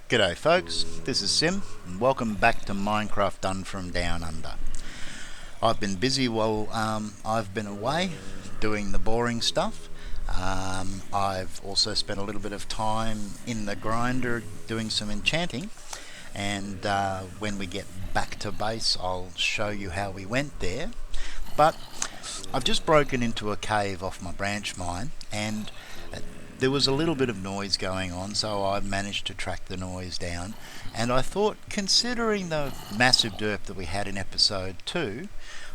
G'day folks, this is Sim and welcome back to Minecraft Done from Down Under. I've been busy while I've been away doing the boring stuff. I've also spent a little bit of time in the grinder doing some enchanting, and when we get back to base I'll show you how we went there. But I've just broken into a cave off my branch mine, and there was a little bit of noise going on, so I've managed to track the noise down. And I thought, considering the massive derp that we had in episode 2,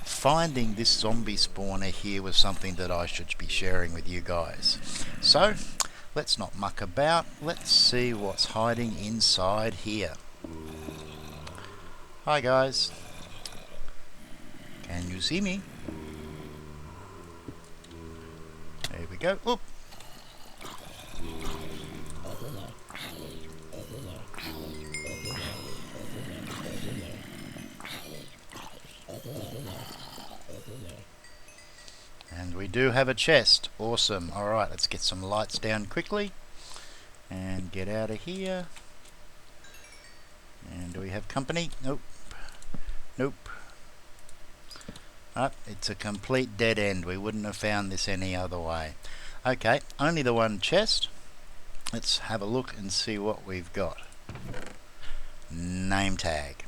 finding this zombie spawner here was something that I should be sharing with you guys. So, let's not muck about, let's see what's hiding inside here. Hi guys. Can you see me? There we go. Oop. And we do have a chest. Awesome. Alright, let's get some lights down quickly and get out of here. And do we have company? Nope. Nope. It's a complete dead end. We wouldn't have found this any other way. Okay, only the one chest. Let's have a look and see what we've got. Name tag.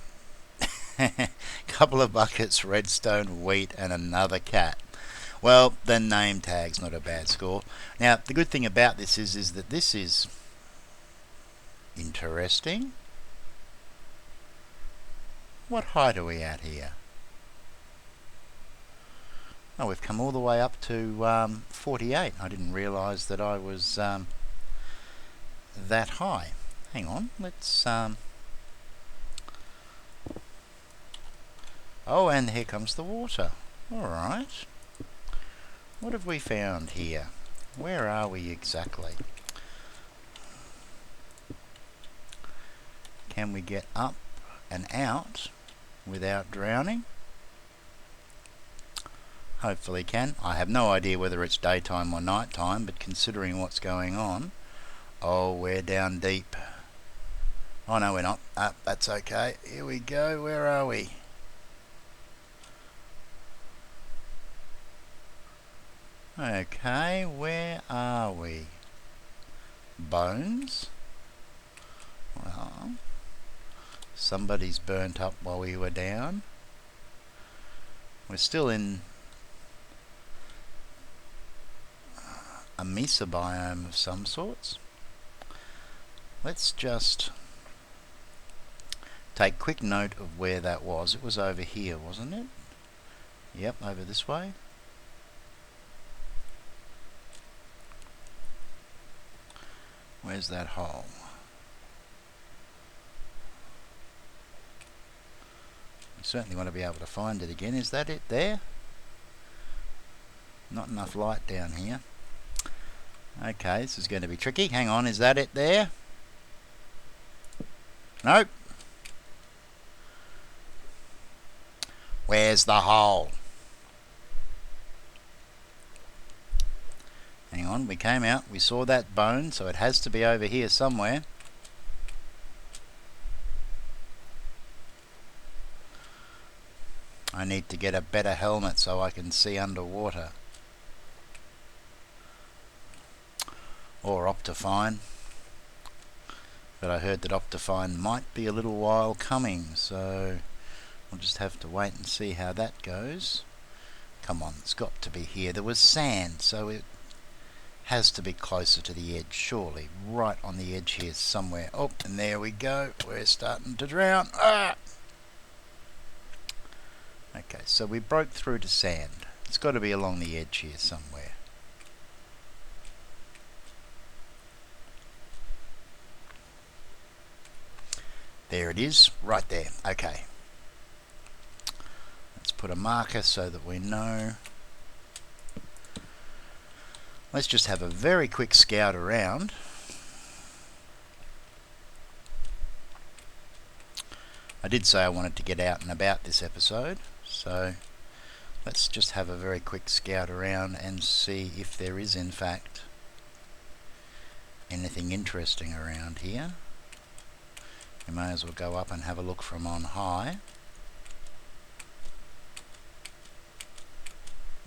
Couple of buckets, redstone, wheat, and another cat. Well, the name tag's not a bad score. Now, the good thing about this is that this is interesting. What height are we at here? Oh, we've come all the way up to 48. I didn't realise that I was that high. Hang on, let's... Oh, and here comes the water. Alright. What have we found here? Where are we exactly? Can we get up and out without drowning? Hopefully can. I have no idea whether it's daytime or nighttime, but considering what's going on... Oh, we're down deep. Oh no, we're not. That's okay. Here we go. Where are we? Okay, where are we? Bones? Well, somebody's burnt up while we were down. We're still in a mesa biome of some sorts. Let's just take quick note of where that was. It was over here, wasn't it? Yep, over this way. Where's that hole? We certainly want to be able to find it again. Is that it there? Not enough light down here. Okay, this is going to be tricky. Hang on, is that it there? Nope. Where's the hole? Hang on, we came out, we saw that bone, so it has to be over here somewhere. I need to get a better helmet so I can see underwater. Or Optifine. But I heard that Optifine might be a little while coming, so we'll just have to wait and see how that goes. Come on, it's got to be here. There was sand, so it has to be closer to the edge, surely. Right on the edge here somewhere. Oh, and there we go. We're starting to drown. Ah! Okay, so we broke through to sand. It's got to be along the edge here somewhere. There it is, right there. Okay. Let's put a marker so that we know. Let's just have a very quick scout around. I did say I wanted to get out and about this episode, so let's just have a very quick scout around and see if there is in fact anything interesting around here. We may as well go up and have a look from on high.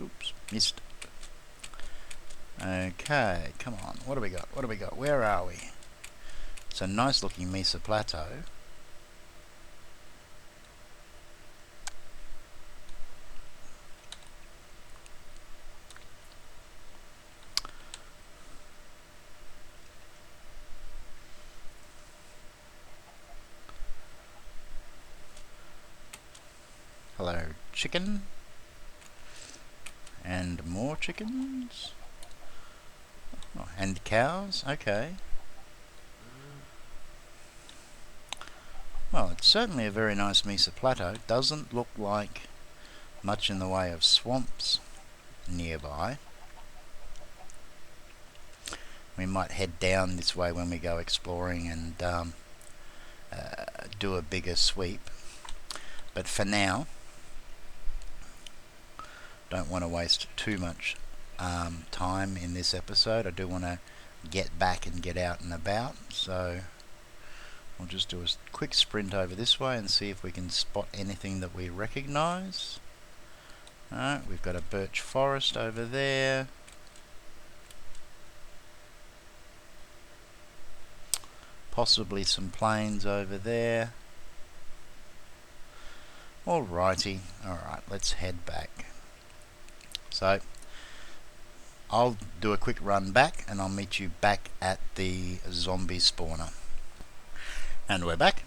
Oops, missed. Okay, come on. What do we got? What do we got? Where are we? It's a nice looking Mesa Plateau. Hello, chicken. And more chickens. Oh, and cows. Okay. Well, it's certainly a very nice Mesa Plateau. Doesn't look like much in the way of swamps nearby. We might head down this way when we go exploring and do a bigger sweep. But for now, don't want to waste too much time in this episode. I do want to get back and get out and about, so we'll just do a quick sprint over this way and see if we can spot anything that we recognise. Alright, we've got a birch forest over there. Possibly some plains over there. Alrighty, alright, let's head back. So, I'll do a quick run back and I'll meet you back at the zombie spawner. And we're back.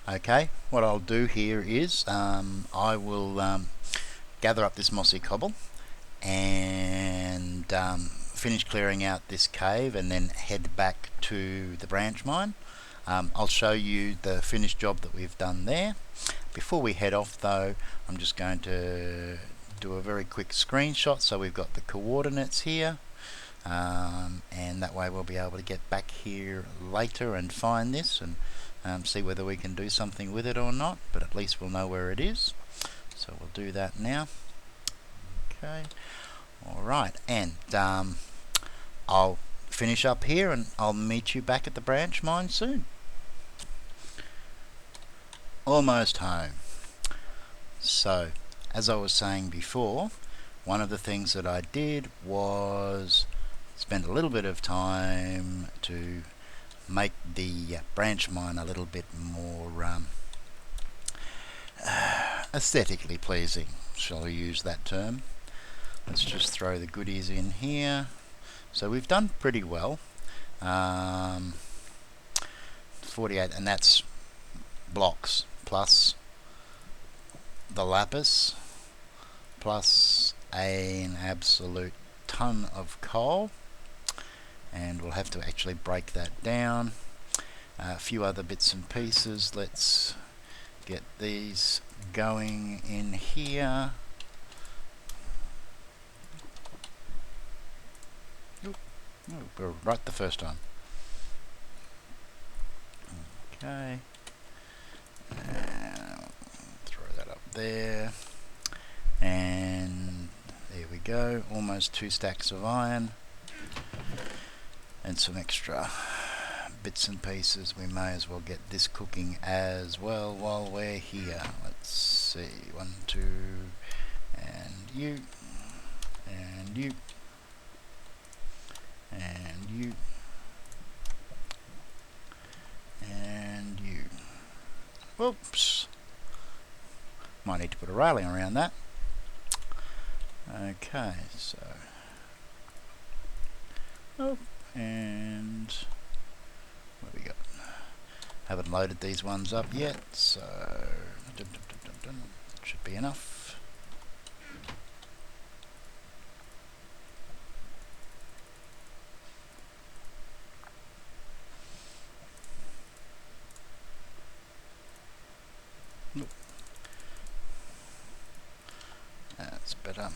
Okay, what I'll do here is I will gather up this mossy cobble and finish clearing out this cave and then head back to the branch mine. I'll show you the finished job that we've done there. Before we head off though, I'm just going to do a very quick screenshot so we've got the coordinates here, and that way we'll be able to get back here later and find this and see whether we can do something with it or not, but at least we'll know where it is. So we'll do that now. Okay, alright, and I'll finish up here and I'll meet you back at the branch mine soon. Almost home. So, as I was saying before, one of the things that I did was spend a little bit of time to make the branch mine a little bit more aesthetically pleasing, shall we use that term. Let's just throw the goodies in here. So we've done pretty well. 48, and that's blocks plus the lapis plus an absolute ton of coal, and we'll have to actually break that down. A few other bits and pieces. Let's get these going in here. Oh, we're right the first time. Okay. Throw that up there. And there we go. Almost 2 stacks of iron. And some extra bits and pieces. We may as well get this cooking as well while we're here. Let's see. 1, 2, and you, and you, and you, and you. Whoops. Might need to put a railing around that. Okay, so. Oh, and what we got? Haven't loaded these ones up yet, so should be enough. That's better.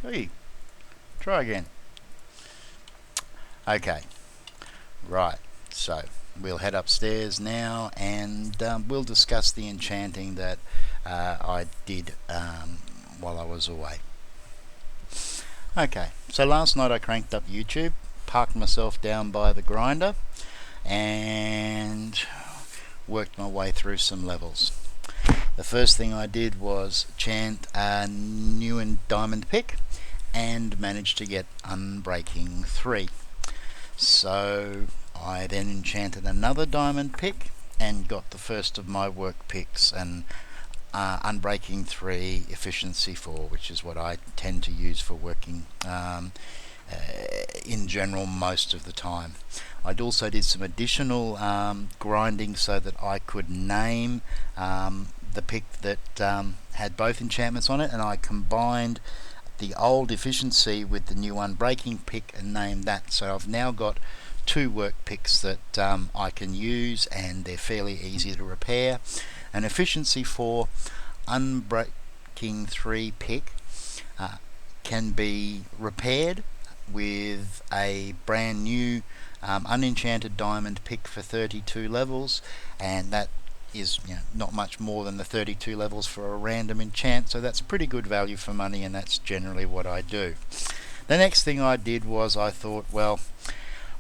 Hey, try again. Okay, right, so we'll head upstairs now and we'll discuss the enchanting that I did while I was away. Okay, so last night I cranked up YouTube. parked myself down by the grinder and worked my way through some levels. The first thing I did was chant a new and diamond pick and managed to get Unbreaking 3. So I then enchanted another diamond pick and got the first of my work picks, and Unbreaking 3, Efficiency 4, which is what I tend to use for working in general most of the time. I also did some additional grinding so that I could name the pick that had both enchantments on it, and I combined the old Efficiency with the new Unbreaking pick and named that. So I've now got 2 work picks that I can use, and they're fairly easy to repair. An Efficiency 4 Unbreaking 3 pick can be repaired with a brand new unenchanted diamond pick for 32 levels, and that is not much more than the 32 levels for a random enchant, so that's pretty good value for money, and that's generally what I do. The next thing I did was I thought, well,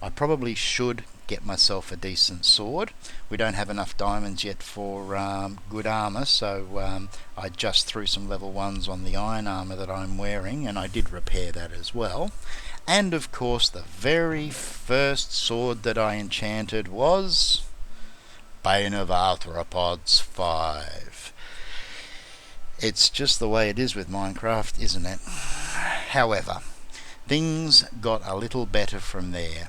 I probably should get myself a decent sword. We don't have enough diamonds yet for good armor, so I just threw some level 1s on the iron armor that I'm wearing, and I did repair that as well. And of course the very first sword that I enchanted was Bane of Arthropods 5. It's just the way it is with Minecraft, isn't it? However, things got a little better from there.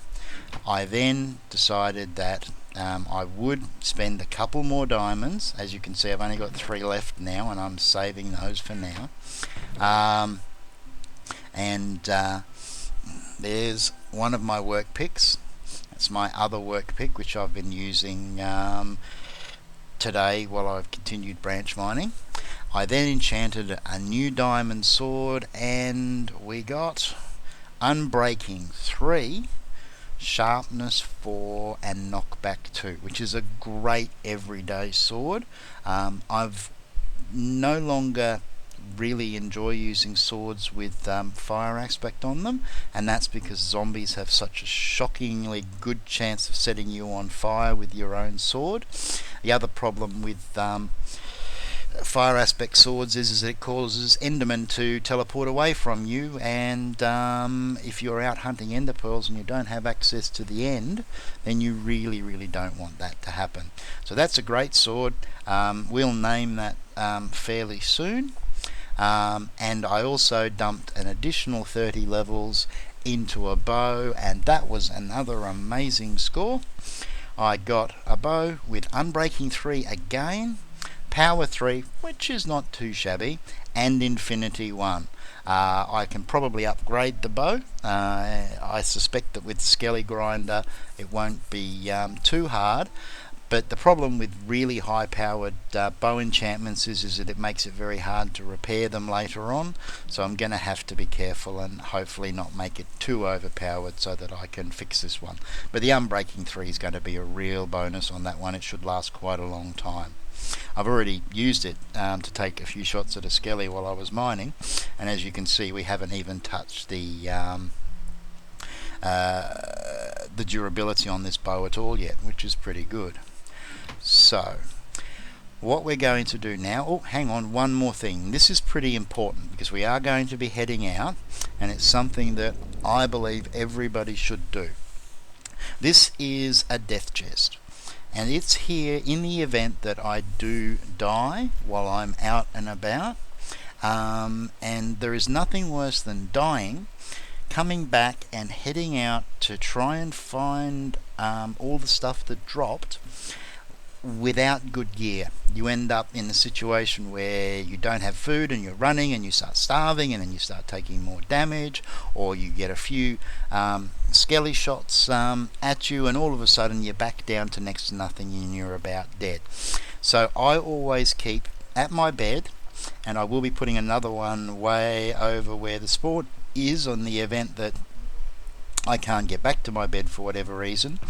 I then decided that I would spend a couple more diamonds. As you can see, I've only got 3 left now, and I'm saving those for now. There's one of my work picks. It's my other work pick, which I've been using today while I've continued branch mining. I then enchanted a new diamond sword, and we got Unbreaking 3, Sharpness 4, and Knockback 2, which is a great everyday sword. I've no longer really enjoy using swords with fire aspect on them, and that's because zombies have such a shockingly good chance of setting you on fire with your own sword. The other problem with fire aspect swords is it causes endermen to teleport away from you, and if you're out hunting ender pearls and you don't have access to the end, then you really don't want that to happen. So that's a great sword. We'll name that fairly soon. And I also dumped an additional 30 levels into a bow, and that was another amazing score. I got a bow with Unbreaking 3 again, Power 3, which is not too shabby, and Infinity 1. I can probably upgrade the bow. I suspect that with Skelly Grinder it won't be too hard. But the problem with really high powered bow enchantments is that it makes it very hard to repair them later on, so I'm going to have to be careful and hopefully not make it too overpowered so that I can fix this one. But the Unbreaking 3 is going to be a real bonus on that one. It should last quite a long time. I've already used it to take a few shots at a skelly while I was mining, and as you can see we haven't even touched the durability on this bow at all yet, which is pretty good. So what we're going to do now, oh hang on, one more thing. This is pretty important because we are going to be heading out, and it's something that I believe everybody should do. This is a death chest, and it's here in the event that I do die while I'm out and about, and there is nothing worse than dying, coming back and heading out to try and find all the stuff that dropped without good gear. You end up in a situation where you don't have food and you're running and you start starving, and then you start taking more damage, or you get a few skelly shots at you, and all of a sudden you're back down to next to nothing and you're about dead. So I always keep at my bed, and I will be putting another one way over where the spawn is on the event that I can't get back to my bed for whatever reason.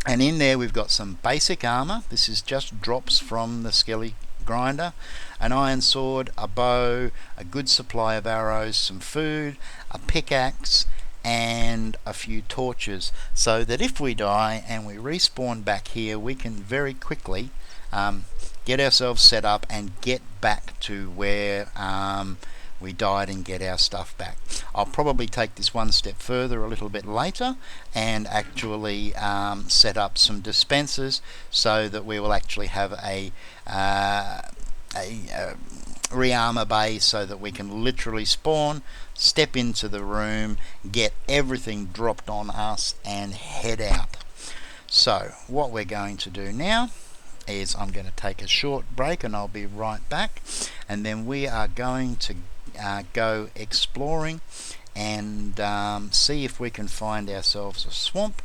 And in there we've got some basic armor. This is just drops from the Skelly Grinder, an iron sword, a bow, a good supply of arrows, some food, a pickaxe, and a few torches, so that if we die and we respawn back here, we can very quickly get ourselves set up and get back to where we died and get our stuff back. I'll probably take this one step further a little bit later and actually set up some dispensers so that we will actually have a rearmor bay, so that we can literally spawn, step into the room, get everything dropped on us and head out. So what we're going to do now is I'm going to take a short break and I'll be right back, and then we are going to go exploring and see if we can find ourselves a swamp,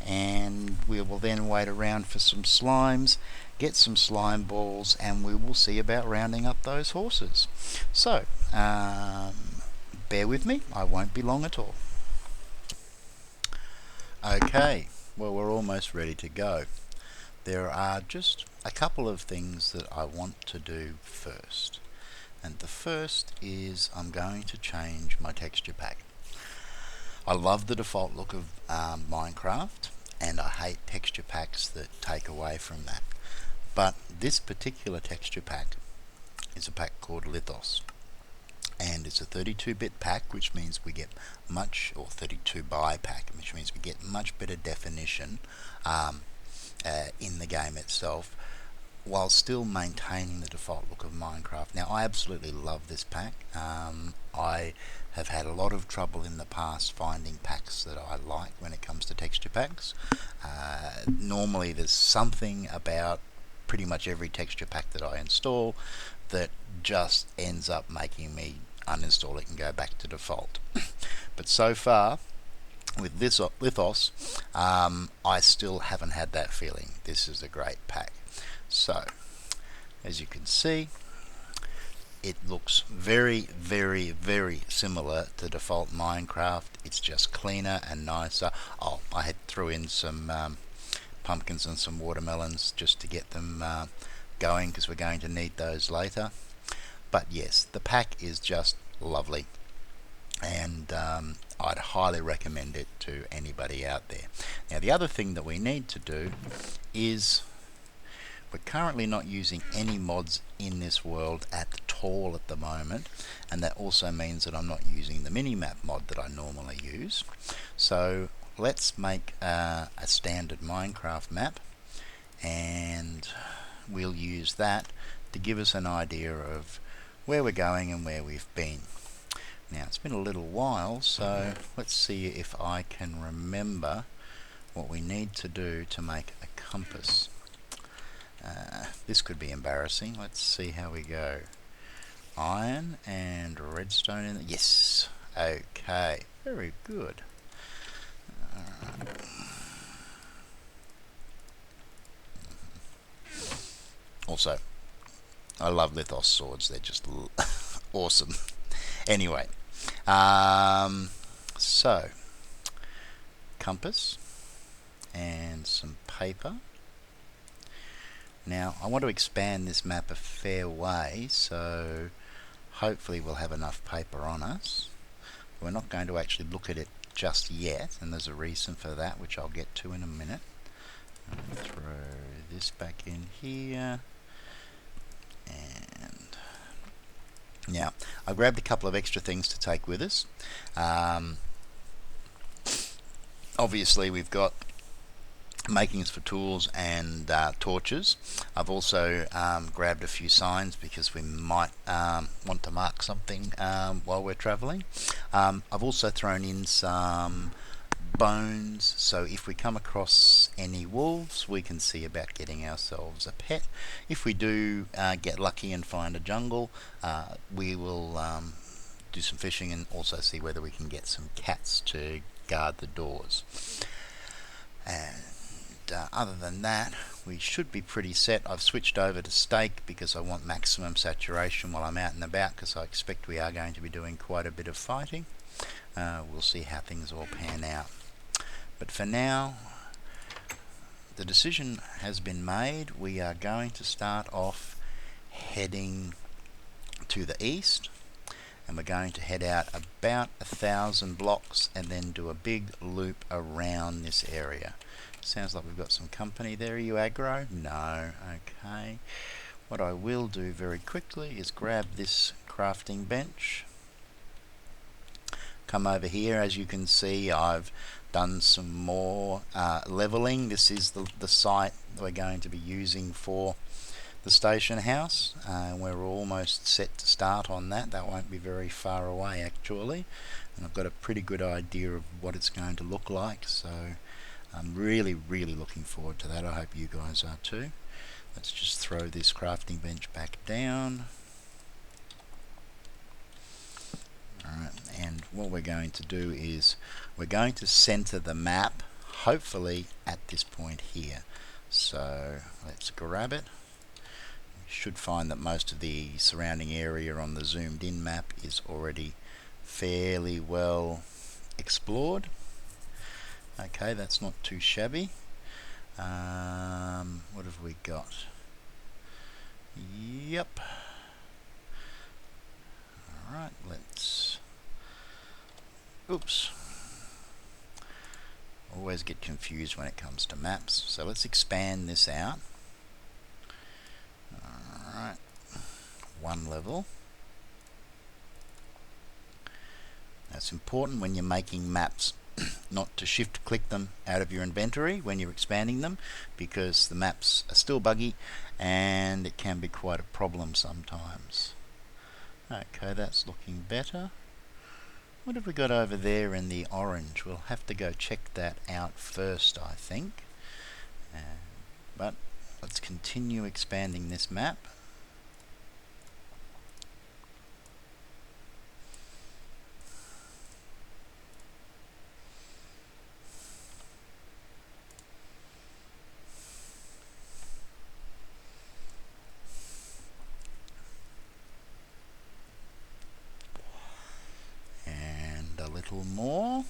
and we will then wait around for some slimes, get some slime balls, and we will see about rounding up those horses. So bear with me, I won't be long at all. Okay, well, we're almost ready to go. There are just a couple of things that I want to do first, and the first is I'm going to change my texture pack. I love the default look of Minecraft, and I hate texture packs that take away from that. But this particular texture pack is a pack called Lithos, and it's a 32-bit pack, which means we get much, or 32 by pack, which means we get much better definition in the game itself, while still maintaining the default look of Minecraft. Now, I absolutely love this pack. I have had a lot of trouble in the past finding packs that I like when it comes to texture packs. Normally there's something about pretty much every texture pack that I install that just ends up making me uninstall it and go back to default. But so far with this Lithos, I still haven't had that feeling. This is a great pack. So as you can see, it looks very, very, very similar to default Minecraft. It's just cleaner and nicer. Oh, I had threw in some pumpkins and some watermelons just to get them going, because we're going to need those later. But yes, the pack is just lovely, and I'd highly recommend it to anybody out there. Now, the other thing that we need to do is, we're currently not using any mods in this world at all at the moment, and that also means that I'm not using the minimap mod that I normally use. So let's make a standard Minecraft map, and we'll use that to give us an idea of where we're going and where we've been. Now, it's been a little while, so let's see if I can remember what we need to do to make a compass. This could be embarrassing. Let's see how we go. Iron and redstone in yes. Okay, very good. Also, I love Lithos swords. They're just awesome. Anyway, so compass and some paper. Now, I want to expand this map a fair way, so hopefully we'll have enough paper on us. We're not going to actually look at it just yet, and there's a reason for that, which I'll get to in a minute. I'll throw this back in here, and now I grabbed a couple of extra things to take with us. Obviously, we've got makings for tools and torches. I've also grabbed a few signs because we might want to mark something while we're traveling. I've also thrown in some bones, so if we come across any wolves, we can see about getting ourselves a pet. If we do get lucky and find a jungle, we will do some fishing and also see whether we can get some cats to guard the doors. And other than that, we should be pretty set. I've switched over to steak because I want maximum saturation while I'm out and about, because I expect we are going to be doing quite a bit of fighting. We'll see how things all pan out. But for now, the decision has been made. We are going to start off heading to the east, and we're going to head out about 1,000 blocks and then do a big loop around this area. Sounds like we've got some company there. Are you aggro? No. Okay. What I will do very quickly is grab this crafting bench, come over here. As you can see, I've done some more leveling. This is the site we're going to be using for the station house. We're almost set to start on that. That won't be very far away actually, and I've got a pretty good idea of what it's going to look like, so I'm really looking forward to that. I hope you guys are too. Let's just throw this crafting bench back down. Alright, and what we're going to do is we're going to center the map, hopefully at this point here. So let's grab it. You should find that most of the surrounding area on the zoomed in map is already fairly well explored. Okay, that's not too shabby. What have we got? Yep. Alright, let's... Oops. Always get confused when it comes to maps. So let's expand this out. Alright. One level. That's important when you're making maps not to shift click them out of your inventory when you're expanding them, because the maps are still buggy and it can be quite a problem sometimes. Okay, that's looking better. What have we got over there in the orange? We'll have to go check that out first, I think. But let's continue expanding this map. A little more.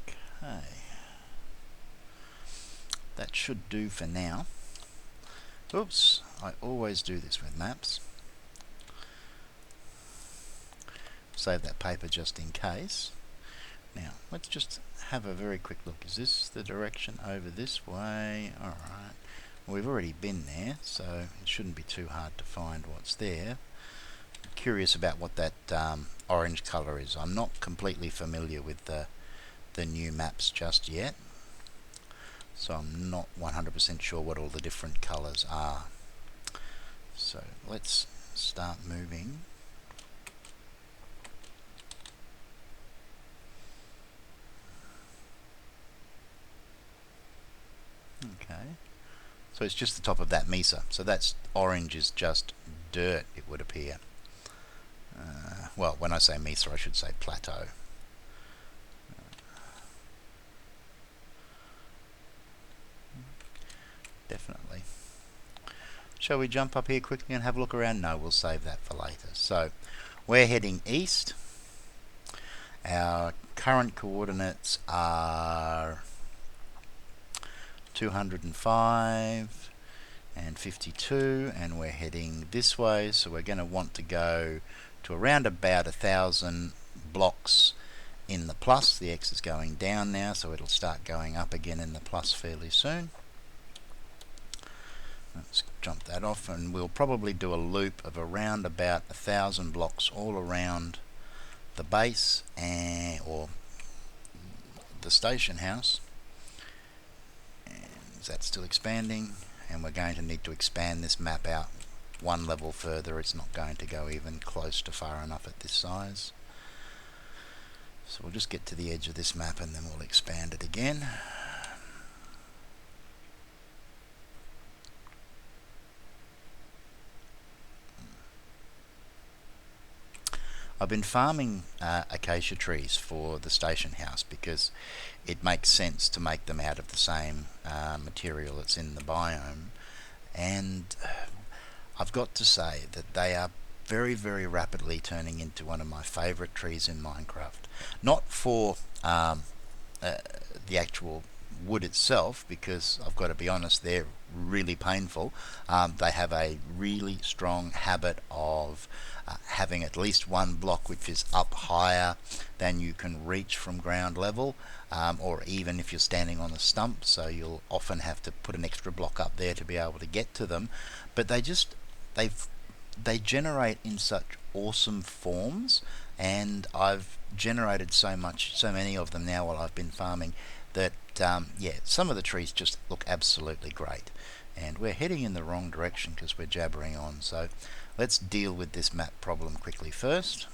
Okay. That should do for now. Oops, I always do this with maps. Save that paper just in case. Now, let's just have a very quick look. Is this the direction over this way? Alright. Well, we've already been there, so it shouldn't be too hard to find what's there. I'm curious about what that orange colour is. I'm not completely familiar with the new maps just yet, so I'm not 100% sure what all the different colours are. So let's start moving. Okay, so it's just the top of that mesa. So that's orange is just dirt, it would appear. Well, when I say mesa, I should say plateau. Definitely. Shall we jump up here quickly and have a look around? No, we'll save that for later. So we're heading east. Our current coordinates are 205 and 52, and we're heading this way, so we're going to want to go to around about 1,000 blocks in the plus. The X is going down now, so it'll start going up again in the plus fairly soon. Let's jump that off, and we'll probably do a loop of around about 1,000 blocks all around the base or the station house. And that's still expanding, and we're going to need to expand this map out one level further. It's not going to go even close to far enough at this size. So we'll just get to the edge of this map and then we'll expand it again. I've been farming acacia trees for the station house because it makes sense to make them out of the same material that's in the biome, and I've got to say that they are very, very rapidly turning into one of my favourite trees in Minecraft. Not for the actual wood itself, because I've got to be honest, they're really painful. They have a really strong habit of having at least one block which is up higher than you can reach from ground level, or even if you're standing on a stump, so you'll often have to put an extra block up there to be able to get to them. But they generate in such awesome forms, and I've generated so many of them now while I've been farming, that yeah, some of the trees just look absolutely great. And we're heading in the wrong direction because we're jabbering on, so let's deal with this map problem quickly first.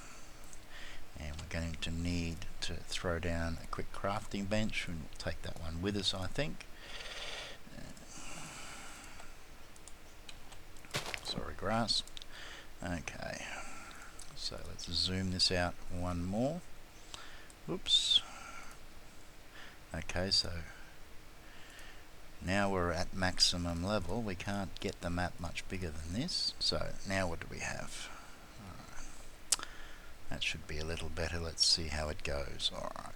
And we're going to need to throw down a quick crafting bench, and we'll take that one with us, I think. Sorry, grass. Okay, so let's zoom this out one more. Oops. Okay, so now we're at maximum level. We can't get the map much bigger than this. So now what do we have? Alright. That should be a little better. Let's see how it goes. Alright.